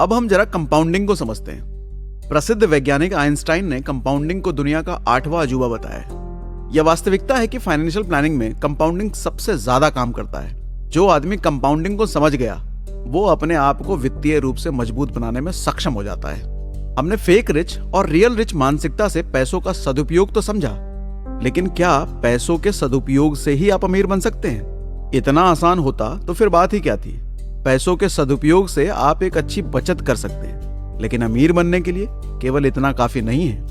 अब हम जरा कंपाउंडिंग को समझते हैं। प्रसिद्ध वैज्ञानिक आइंस्टाइन ने कंपाउंडिंग को दुनिया का 8वां अजूबा बताया। यह वास्तविकता है कि फाइनेंशियल प्लानिंग में कंपाउंडिंग सबसे ज्यादा काम करता है। जो आदमी कंपाउंडिंग को समझ गया वो अपने आप को वित्तीय रूप से मजबूत बनाने में सक्षम हो जाता है। हमने फेक रिच और रियल रिच मानसिकता से पैसों का सदुपयोग तो समझा, लेकिन क्या पैसों के सदुपयोग से ही आप अमीर बन सकते हैं? इतना आसान होता तो फिर बात ही क्या थी। पैसों के सदुपयोग से आप एक अच्छी बचत कर सकते हैं, लेकिन अमीर बनने के लिए केवल इतना काफी नहीं है।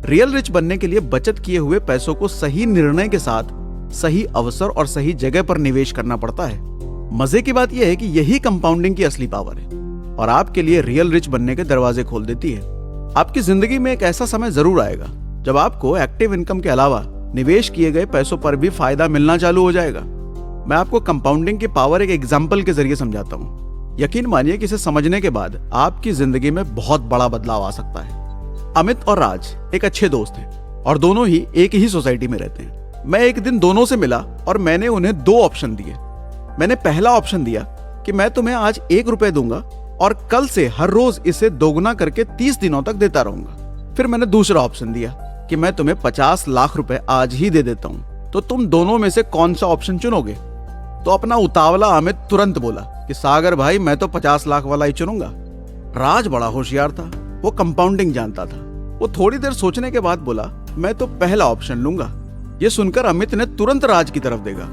रियल रिच बनने के लिए बचत किए हुए पैसों को सही निर्णय के साथ सही अवसर और सही जगह पर निवेश करना पड़ता है। मजे की बात यह है कि यही कंपाउंडिंग की असली पावर है और आपके लिए रियल रिच बनने के दरवाजे खोल देती है। आपकी जिंदगी में एक ऐसा समय जरूर आएगा जब आपको एक्टिव इनकम के अलावा निवेश किए गए पैसों पर भी फायदा मिलना चालू हो जाएगा। मैं आपको कंपाउंडिंग की पावर एक एग्जाम्पल के जरिए समझाता हूँ। यकीन मानिए कि इसे समझने के बाद आपकी जिंदगी में बहुत बड़ा बदलाव आ सकता है। अमित और राज एक अच्छे दोस्त हैं और दोनों ही एक ही सोसाइटी में रहते हैं। मैं एक दिन दोनों से मिला और मैंने उन्हें 2 ऑप्शन दिए। मैंने पहला ऑप्शन दिया कि मैं तुम्हें आज 1 रुपए दूंगा और कल से हर रोज इसे दोगुना करके 30 दिनों तक देता रहूंगा। फिर मैंने दूसरा ऑप्शन दिया कि मैं तुम्हें 50 लाख रुपए आज ही दे देता हूं, तो तुम दोनों में से कौन सा ऑप्शन चुनोगे? तो अपना उतावला अमित तुरंत बोला कि सागर भाई, मैं तो 50 लाख वाला ही चुनूंगा। राज बड़ा होशियार था, वो कंपाउंडिंग जानता था। वो थोड़ी देर सोचने के बाद बोला, मैं तो पहला ऑप्शन लूंगा। ये सुनकर अमित ने तुरंत राज की तरफ देखा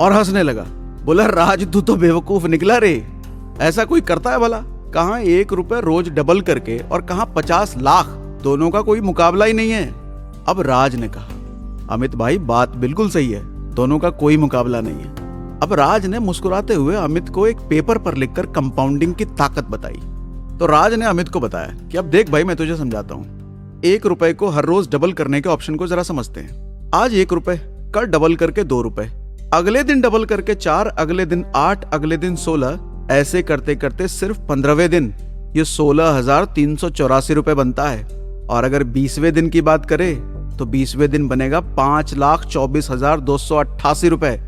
और हंसने लगा। बोला, राज तू तो बेवकूफ निकला रे, ऐसा कोई करता है भला? कहां 1 रुपए रोज डबल करके और कहां 50 लाख, दोनों का कोई मुकाबला ही नहीं है। अब राज ने कहा, अमित भाई बात बिल्कुल सही है, दोनों का कोई मुकाबला नहीं है। अब राज ने मुस्कुराते हुए अमित को एक पेपर पर लिखकर कंपाउंडिंग की ताकत बताई। तो राज ने अमित को बताया कि अब देख भाई, मैं तुझे समझाता हूँ। 1 रुपए को हर रोज डबल करने के ऑप्शन को जरा समझते हैं। आज 1 रुपए, कल डबल करके 2 रुपए, अगले दिन डबल करके 4, अगले दिन 8, अगले दिन 16, ऐसे करते करते सिर्फ 15वें दिन ये 16,384 रुपए बनता है। और अगर 20वें दिन की बात करें तो 20वें दिन बनेगा 5,24,288 रुपए।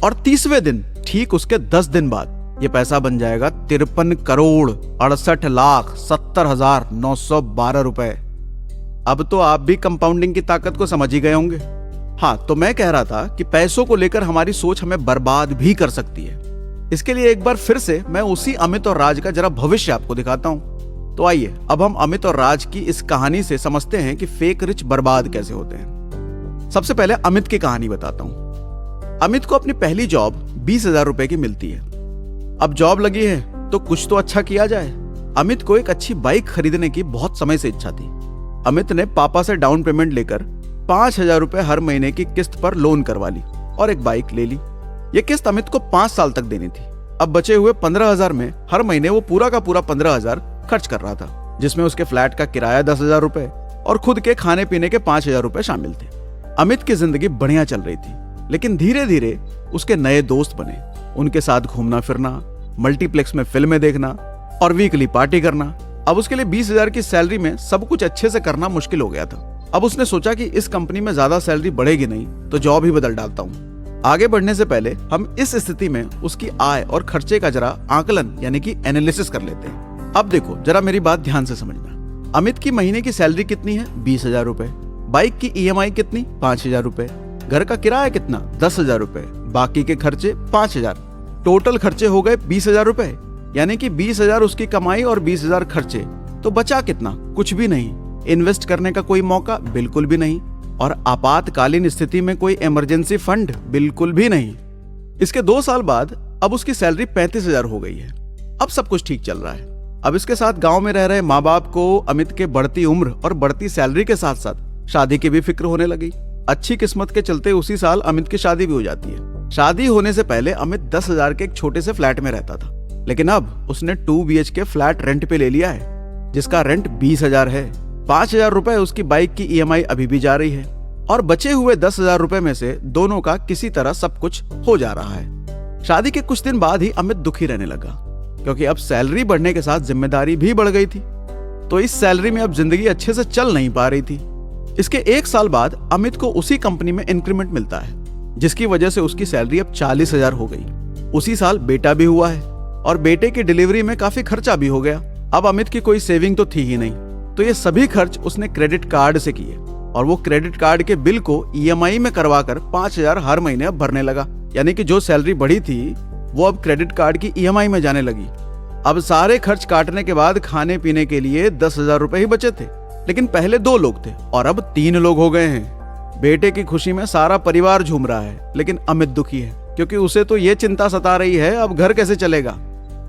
और 30वें दिन, ठीक उसके 10 दिन बाद, ये पैसा बन जाएगा 53,68,70,912 रुपए। अब तो आप भी कंपाउंडिंग की ताकत को समझ ही गए होंगे। हाँ, तो मैं कह रहा था कि पैसों को लेकर हमारी सोच हमें बर्बाद भी कर सकती है। इसके लिए एक बार फिर से मैं उसी अमित और राज का जरा भविष्य आपको दिखाता हूं। तो आइए अब हम अमित और राज की इस कहानी से समझते हैं कि फेक रिच बर्बाद कैसे होते हैं। सबसे पहले अमित की कहानी बताता हूं। अमित को अपनी पहली जॉब 20,000 रुपए की मिलती है। अब जॉब लगी है तो कुछ तो अच्छा किया जाए। अमित को एक अच्छी बाइक खरीदने की बहुत समय से इच्छा थी। अमित ने पापा से डाउन पेमेंट लेकर 5,000 रुपए हर महीने की किस्त पर लोन करवा ली और एक बाइक ले ली। ये किस्त अमित को 5 साल तक देनी थी। अब बचे हुए 15,000 में हर महीने वो पूरा का पूरा 15,000 खर्च कर रहा था, जिसमें उसके फ्लैट का किराया 10,000 रुपए और खुद के खाने पीने के 5,000 रुपए शामिल थे। अमित की जिंदगी बढ़िया चल रही थी, लेकिन धीरे धीरे उसके नए दोस्त बने। उनके साथ घूमना फिरना, मल्टीप्लेक्स में फिल्में देखना और वीकली पार्टी करना। अब उसके लिए 20,000 की सैलरी में सब कुछ अच्छे से करना मुश्किल हो गया था। अब उसने सोचा कि इस कंपनी में ज्यादा सैलरी बढ़ेगी नहीं, तो जॉब ही बदल डालता हूँ। आगे बढ़ने से पहले हम इस स्थिति में उसकी आय और खर्चे का जरा आकलन यानी कि एनालिसिस कर लेते हैं। अब देखो, जरा मेरी बात ध्यान से समझना। अमित की महीने की सैलरी कितनी है? 20,000 रुपए। बाइक की EMI कितनी? 5,000 रुपए। घर का किराया कितना? 10,000 रुपए। बाकी के खर्चे 5,000। टोटल खर्चे हो गए 20,000 रुपए। यानी कि 20,000 उसकी कमाई और 20,000 खर्चे। तो बचा कितना? कुछ भी नहीं। इन्वेस्ट करने का कोई मौका बिल्कुल भी नहीं, और आपातकालीन स्थिति में कोई इमरजेंसी फंड बिल्कुल भी नहीं। इसके 2 साल बाद अब उसकी सैलरी 35,000 हो गई है। अब सब कुछ ठीक चल रहा है। अब इसके साथ गांव में रह रहे माँ बाप को अमित के बढ़ती उम्र और बढ़ती सैलरी के साथ साथ शादी की भी फिक्र होने लगी। अच्छी किस्मत के चलते उसी साल अमित की शादी भी हो जाती है। शादी होने से पहले अमित 10,000 के एक छोटे से फ्लैट में रहता था, लेकिन अब उसने 2 BHK फ्लैट रेंट पे ले लिया है, जिसका रेंट 20,000 है। 5,000 रुपए उसकी बाइक की EMI अभी भी जा रही है और बचे हुए 10,000 रुपए में से दोनों का किसी तरह सब कुछ हो जा रहा है। शादी के कुछ दिन बाद ही अमित दुखी रहने लगा, क्योंकि अब सैलरी बढ़ने के साथ जिम्मेदारी भी बढ़ गई थी। तो इस सैलरी में अब जिंदगी अच्छे से चल नहीं पा रही थी। इसके 1 साल बाद अमित को उसी कंपनी में इंक्रीमेंट मिलता है, जिसकी वजह से उसकी सैलरी अब 40,000 हो गई। उसी साल बेटा भी हुआ है और बेटे की डिलीवरी में काफी खर्चा भी हो गया। अब अमित की कोई सेविंग तो थी ही नहीं, तो ये सभी खर्च उसने क्रेडिट कार्ड से किए और वो क्रेडिट कार्ड के बिल को ईएमआई में करवाकर 5,000 हर महीने अब भरने लगा। यानी कि जो सैलरी बढ़ी थी वो अब क्रेडिट कार्ड की ईएमआई में जाने लगी। अब सारे खर्च काटने के बाद खाने पीने के लिए 10,000 रुपए ही बचे थे, लेकिन पहले 2 लोग थे और अब 3 लोग हो गए हैं। बेटे की खुशी में सारा परिवार झूम रहा है, लेकिन अमित दुखी है क्योंकि उसे तो ये चिंता सता रही है अब घर कैसे चलेगा।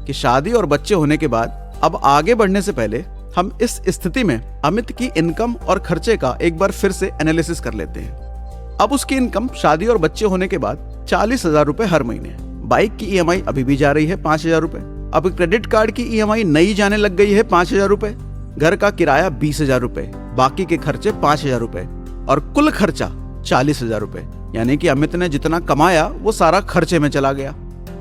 कि शादी और बच्चे होने के बाद अब आगे बढ़ने से पहले हम इस स्थिति में अमित की इनकम और खर्चे का एक बार फिर से एनालिसिस कर लेते हैं। अब उसकी इनकम शादी और बच्चे होने के बाद 40,000 रुपए हर महीने, बाइक की ईएमआई अभी भी जा रही है 5,000 रुपए, अब क्रेडिट कार्ड की ईएमआई नई जाने लग गई है 5,000 रुपए, घर का किराया 20,000 रुपए, बाकी के खर्चे 5,000 रुपए और कुल खर्चा 40,000 रुपए। यानी कि अमित ने जितना कमाया वो सारा खर्चे में चला गया।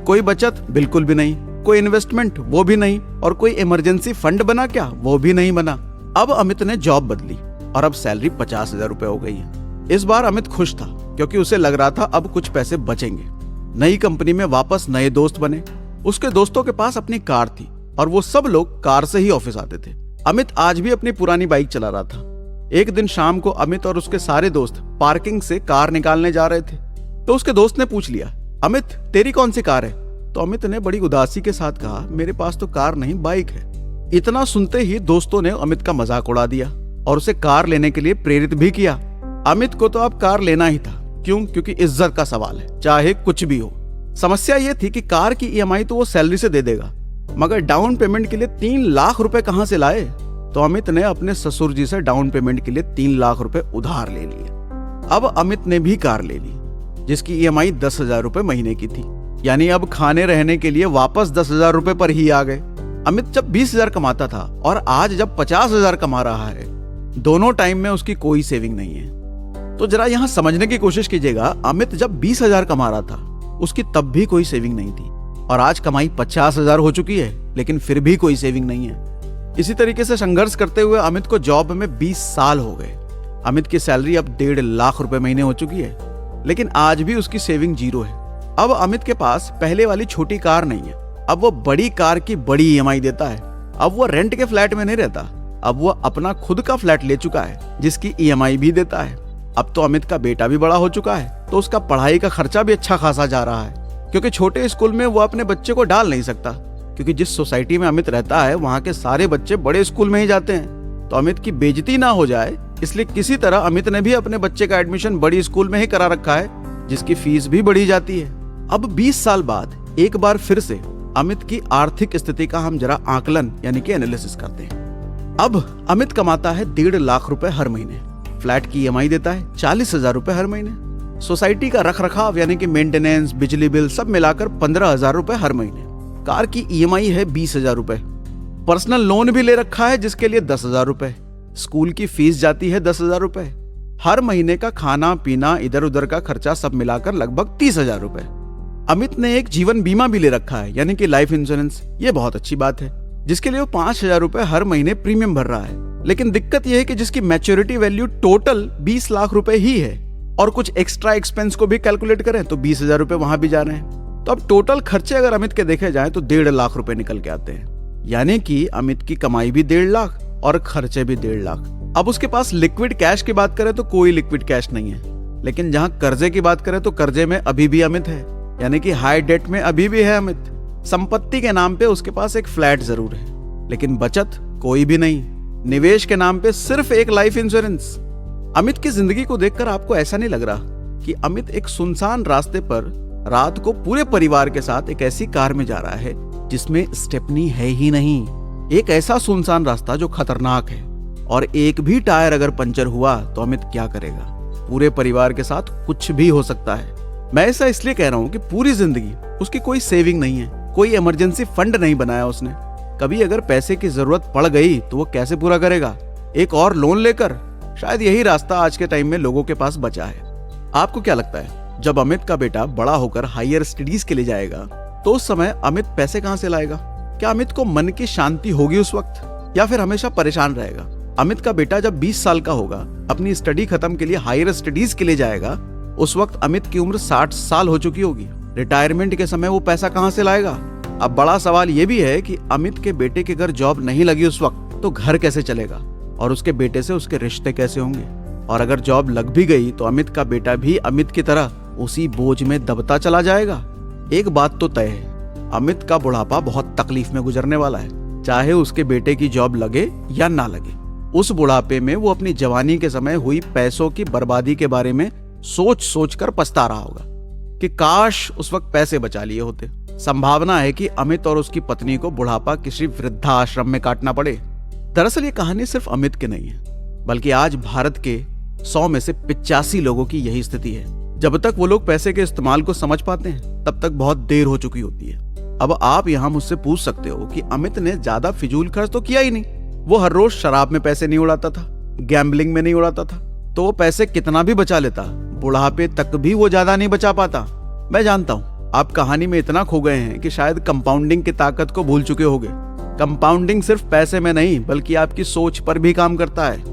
कोई बचत बिल्कुल भी नहीं, कोई इन्वेस्टमेंट वो भी नहीं, और कोई इमरजेंसी फंड बना क्या, वो भी नहीं बना। अब अमित ने जॉब बदली और अब सैलरी 50,000 रुपए हो गई है। इस बार अमित खुश था क्योंकि उसे लग रहा था अब कुछ पैसे बचेंगे। नई कंपनी में वापस नए दोस्त बने। उसके दोस्तों के पास अपनी कार थी और वो सब लोग कार से ही ऑफिस आते थे। अमित आज भी अपनी पुरानी बाइक चला रहा था। एक दिन शाम को अमित और उसके सारे दोस्त पार्किंग से कार निकालने जा रहे थे, तो उसके दोस्त ने पूछ लिया, अमित तेरी कौन सी कार है? तो अमित ने बड़ी उदासी के साथ कहा, मेरे पास तो कार नहीं, बाइक है। इतना सुनते ही दोस्तों ने अमित का मजाक उड़ा दिया और उसे कार लेने के लिए प्रेरित भी किया। अमित को तो अब कार लेना ही था। क्यों? क्योंकि इज्जत का सवाल है, चाहे कुछ भी हो। समस्या ये थी कि कार की ईएमआई तो वो सैलरी से दे देगा, मगर डाउन पेमेंट के लिए 3 लाख रुपए कहां से लाए? तो अमित ने अपने ससुर जी से डाउन पेमेंट के लिए 3 लाख रुपए उधार ले लिए। अब अमित ने भी कार ले ली जिसकी ईएमआई 10,000 रुपए महीने की थी। यानी अब खाने रहने के लिए वापस 10,000 रुपए पर ही आ गए। अमित जब 20,000 कमाता था और आज जब 50,000 कमा रहा है, दोनों टाइम में उसकी कोई सेविंग नहीं है। तो जरा यहां समझने की कोशिश कीजिएगा, अमित जब 20,000 कमा रहा था उसकी तब भी कोई सेविंग नहीं थी और आज कमाई 50,000 हो चुकी है, लेकिन फिर भी कोई सेविंग नहीं है। इसी तरीके से संघर्ष करते हुए अमित को जॉब में 20 साल हो गए। अमित की सैलरी अब 1.5 लाख रुपए महीने हो चुकी है, लेकिन आज भी उसकी सेविंग 0 है। अब अमित के पास पहले वाली छोटी कार नहीं है, अब वो बड़ी कार की बड़ी ईएमआई देता है। अब वो रेंट के फ्लैट में नहीं रहता, अब वो अपना खुद का फ्लैट ले चुका है जिसकी ईएमआई भी देता है। अब तो अमित का बेटा भी बड़ा हो चुका है, तो उसका पढ़ाई का खर्चा भी अच्छा खासा जा रहा है, क्योंकि छोटे स्कूल में वो अपने बच्चे को डाल नहीं सकता, क्योंकि जिस सोसाइटी में अमित रहता है वहाँ के सारे बच्चे बड़े स्कूल में ही जाते हैं। तो अमित की बेइज्जती ना हो जाए, इसलिए किसी तरह अमित ने भी अपने बच्चे का एडमिशन बड़ी स्कूल में ही करा रखा है, जिसकी फीस भी बढ़ी जाती है। अब 20 साल बाद एक बार फिर से अमित की आर्थिक स्थिति का हम जरा आकलन यानी कि एनालिसिस करते हैं। अब अमित कमाता है 1.5 लाख रुपए हर महीने, फ्लैट की ईएमआई देता है 40,000 रुपए हर महीने, सोसाइटी का रख रखाव यानी कि मेंटेनेंस, बिजली बिल सब मिलाकर 15,000 रुपए हर महीने, कार की ईएमआई है 20,000 रुपए, पर्सनल लोन भी ले रखा है जिसके लिए 10,000 रुपए, स्कूल की फीस जाती है 10,000 रुपए, हर महीने का खाना पीना इधर उधर का खर्चा सब मिलाकर लगभग 30,000 रुपए। अमित ने एक जीवन बीमा भी ले रखा है यानी कि लाइफ इंश्योरेंस, ये बहुत अच्छी बात है, जिसके लिए वो 5,000 रुपए हर महीने प्रीमियम भर रहा है। लेकिन दिक्कत यह है कि जिसकी मैच्योरिटी वैल्यू टोटल 20 लाख रुपए ही है और कुछ एक्स्ट्रा एक्सपेंस को भी कैलकुलेट करें तो 20,000 रुपए वहां भी जा रहे हैं। तो अब टोटल खर्चे अगर अमित के देखे जाए तो 1.5 लाख रुपए निकल के आते हैं, यानी कि अमित की कमाई भी 1.5 लाख और खर्चे भी 1.5 लाख। अब उसके पास लिक्विड कैश की बात करें तो कोई लिक्विड कैश नहीं है, लेकिन जहां कर्जे की बात करें तो कर्जे में अभी भी अमित है, यानी कि हाई डेट में अभी भी है अमित। संपत्ति के नाम पे उसके पास एक फ्लैट जरूर है, लेकिन बचत कोई भी नहीं। निवेश के नाम पे सिर्फ एक लाइफ इंश्योरेंस। अमित की जिंदगी को देखकर आपको ऐसा नहीं लग रहा कि अमित एक सुनसान रास्ते पर रात को पूरे परिवार के साथ एक ऐसी कार में जा रहा है जिसमें स्टेपनी है ही नहीं, एक ऐसा सुनसान रास्ता जो खतरनाक है, और एक भी टायर अगर पंचर हुआ तो अमित क्या करेगा? पूरे परिवार के साथ कुछ भी हो सकता है। मैं ऐसा इसलिए कह रहा हूं कि पूरी जिंदगी उसकी कोई सेविंग नहीं है, कोई इमरजेंसी फंड नहीं बनाया उसने। कभी अगर पैसे की जरूरत पड़ गई तो वो कैसे पूरा करेगा? एक और लोन लेकर? शायद यही रास्ता आज के टाइम में लोगों के पास बचा है। आपको क्या लगता है, जब अमित का बेटा बड़ा होकर हायर स्टडीज के लिए जाएगा तो उस समय अमित पैसे कहां से लाएगा? क्या अमित को मन की शांति होगी उस वक्त, या फिर हमेशा परेशान रहेगा? अमित का बेटा जब 20 साल का होगा, अपनी स्टडी खत्म के लिए हायर स्टडीज के लिए जाएगा, उस वक्त अमित की उम्र 60 साल हो चुकी होगी। रिटायरमेंट के समय वो पैसा कहां से लाएगा? अब बड़ा सवाल ये भी है कि अमित के बेटे के घर जॉब नहीं लगी उस वक्त, तो घर कैसे चलेगा और उसके बेटे से उसके रिश्ते कैसे होंगे। और अगर जॉब लग भी गई तो अमित का बेटा भी अमित की तरह उसी बोझ में दबता चला जाएगा। एक बात तो तय है, अमित का बुढ़ापा बहुत तकलीफ में गुजरने वाला है, चाहे उसके बेटे की जॉब लगे या ना लगे। उस बुढ़ापे में वो अपनी जवानी के समय हुई पैसों की बर्बादी के बारे में सोच सोच कर पछता रहा होगा कि काश उस वक्त पैसे बचा लिए होते। संभावना है कि अमित और उसकी पत्नी को बुढ़ापा किसी वृद्धाश्रम में काटना पड़े। दरअसल ये कहानी सिर्फ अमित की नहीं है, बल्कि आज भारत के 100 में से 85 लोगों की यही स्थिति है। जब तक वो लोग पैसे के इस्तेमाल को समझ पाते हैं, तब तक बहुत देर हो चुकी होती है। अब आप यहाँ मुझसे पूछ सकते हो कि अमित ने ज्यादा फिजूल खर्च तो किया ही नहीं, वो हर रोज शराब में पैसे नहीं उड़ाता था, गैम्बलिंग में नहीं उड़ाता था, तो वो पैसे कितना भी बचा लेता, बुढ़ापे तक भी वो ज्यादा नहीं बचा पाता। मैं जानता हूँ आप कहानी में इतना खो गए हैं कि शायद कंपाउंडिंग की ताकत को भूल चुके होगे। कंपाउंडिंग सिर्फ पैसे में नहीं, बल्कि आपकी सोच पर भी काम करता है।